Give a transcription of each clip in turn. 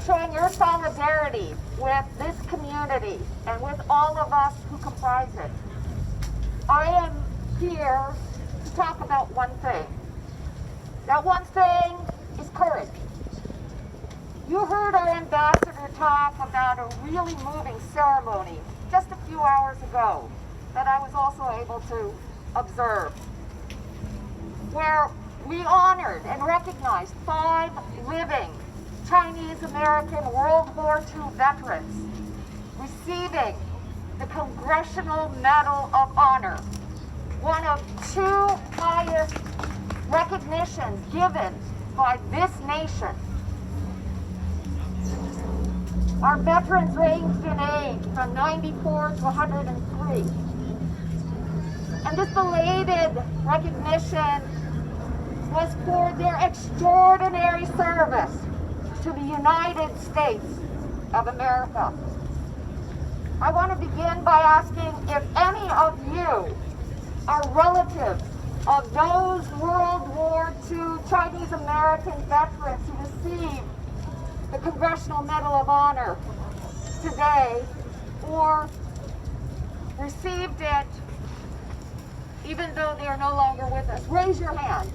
showing your solidarity with this community and with all of us who comprise it. I am here to talk about one thing. That one thing is courage. You heard our ambassador talk about a really moving ceremony just a few hours ago that I was also able to observe, where we honored and recognized 5 living Chinese-American World War II veterans receiving the Congressional Medal of Honor, one of 2 highest recognitions given by this nation. Our veterans ranged in age from 94 to 103. And this belated recognition was for their extraordinary service to the United States of America. I want to begin by asking if any of you are relatives of those World War II Chinese American veterans who received the Congressional Medal of Honor today, or received it even though they are no longer with us. Raise your hand.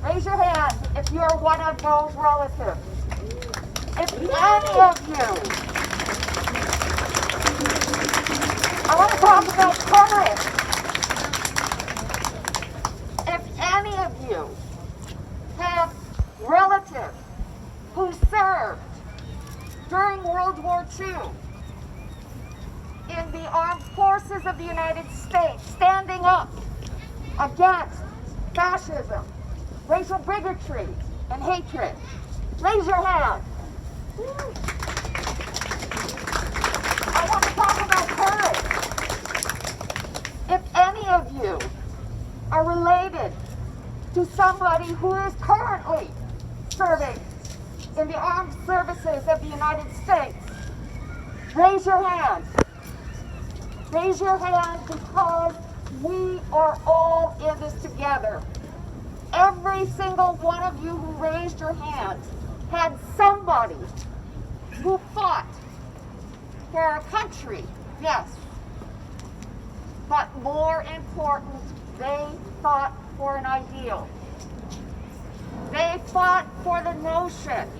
Raise your hand if you're one of those relatives. If any of you, I want to talk about courage. If any of you have relatives who served during World War II in the armed forces of the United States, standing up against fascism, racial bigotry, and hatred, raise your hand. I want to talk about courage. If any of you are related to somebody who is currently serving in the armed services of the United States, raise your hand. Raise your hand because we are all in this together. Every single one of you who raised your hand had somebody who fought for our country, yes. But more important, they fought for an ideal. They fought for the notion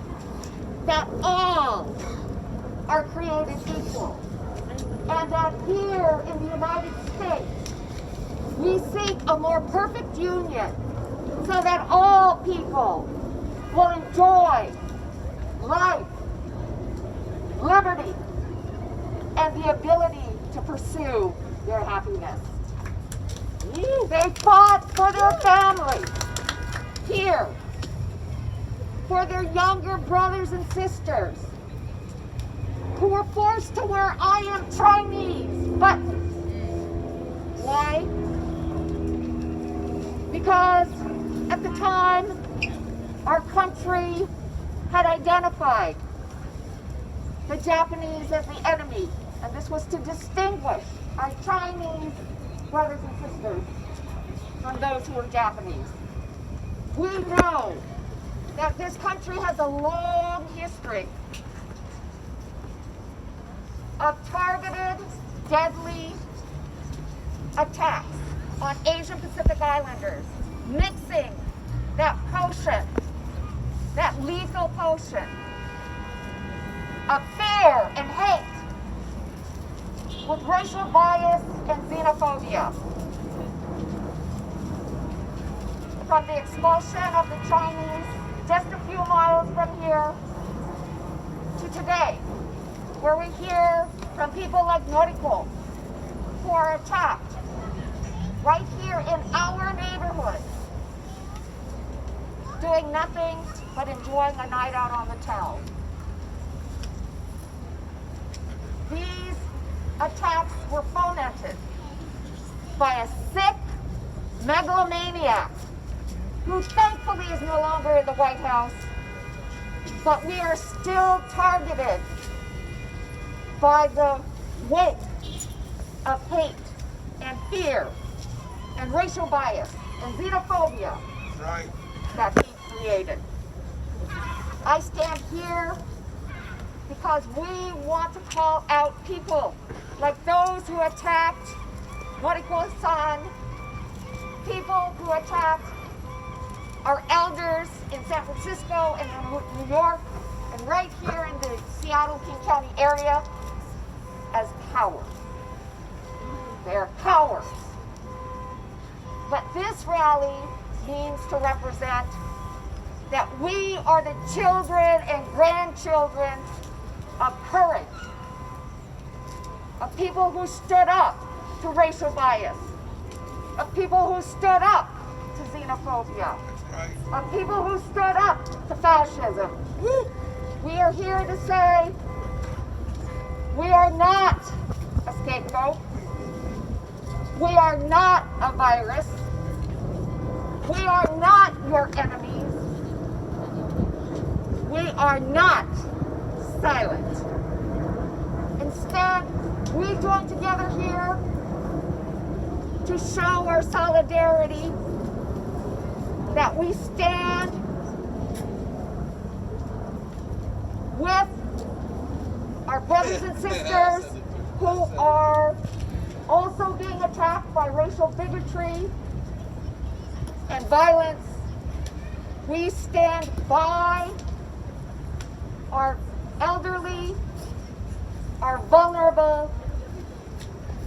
that all are created equal, and that here in the United States, we seek a more perfect union so that all people will enjoy life, liberty, and the ability to pursue their happiness. They fought for their families here, for their younger brothers and sisters who were forced to wear "I am Chinese" buttons. Why? Because at the time, our country had identified the Japanese as the enemy, and this was to distinguish our Chinese brothers and sisters from those who were Japanese. We know that this country has a long history of targeted, deadly attacks on Asian Pacific Islanders, mixing that potion, that lethal potion of fear and hate with racial bias and xenophobia. From the expulsion of the Chinese just a few miles from here to today, where we hear from people like Noriko who are attacked right here in our neighborhood, doing nothing but enjoying a night out on the town. These attacks were fomented by a sick megalomaniac who thankfully is no longer in the White House, but we are still targeted by the weight of hate and fear and racial bias and xenophobia that he created. I stand here because we want to call out people like those who attacked Noriko-san, people who attacked our elders in San Francisco and in New York, and right here in the Seattle-King County area as cowards. They're cowards. But this rally means to represent that we are the children and grandchildren of courage, of people who stood up to racial bias, of people who stood up to xenophobia, of people who stood up to fascism. We are here to say we are not a scapegoat. We are not a virus. We are not your enemies. We are not silent. Instead, we join together here to show our solidarity, that we stand with our brothers and sisters who are also being attacked by racial bigotry and violence. We stand by our elderly, our vulnerable.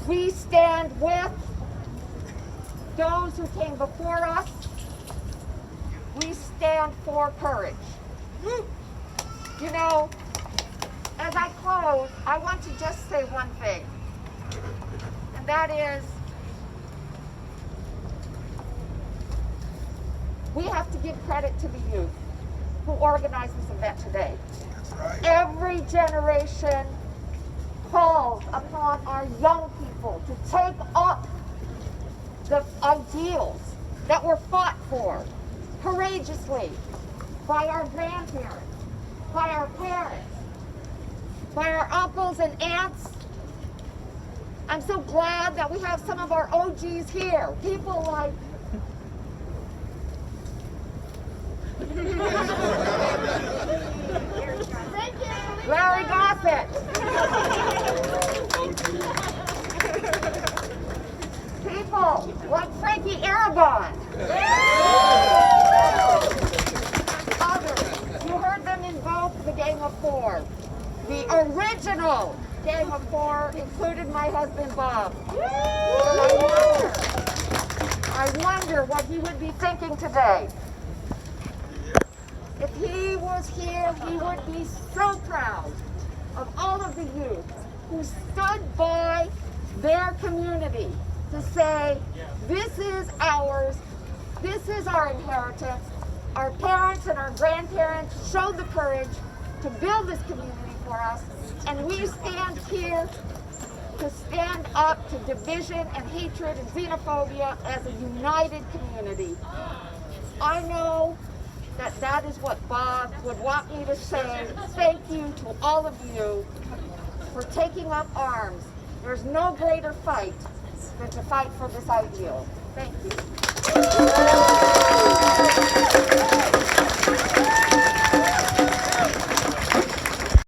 We stand with those who came before us. We stand for courage. You know, as I close, I want to just say one thing, and that is, we have to give credit to the youth who organized this event today. That's right. Every generation calls upon our young people to take up the ideals that were fought for courageously by our grandparents, by our parents, by our uncles and aunts. I'm so glad that we have some of our OGs here, people like Larry Gossett, people like Frankie Aragon, others. You heard them invoke the Gang of Four. The original Gang of Four included my husband Bob. And I wonder what he would be thinking today. If he was here, he would be so proud of all of the youth who stood by their community to say, this is ours, this is our inheritance. Our parents and our grandparents showed the courage to build this community for us, and we stand here to stand up to division and hatred and xenophobia as a united community. I know that that is what Bob would want me to say. Thank you to all of you for taking up arms. There's no greater fight than to fight for this ideal. Thank you.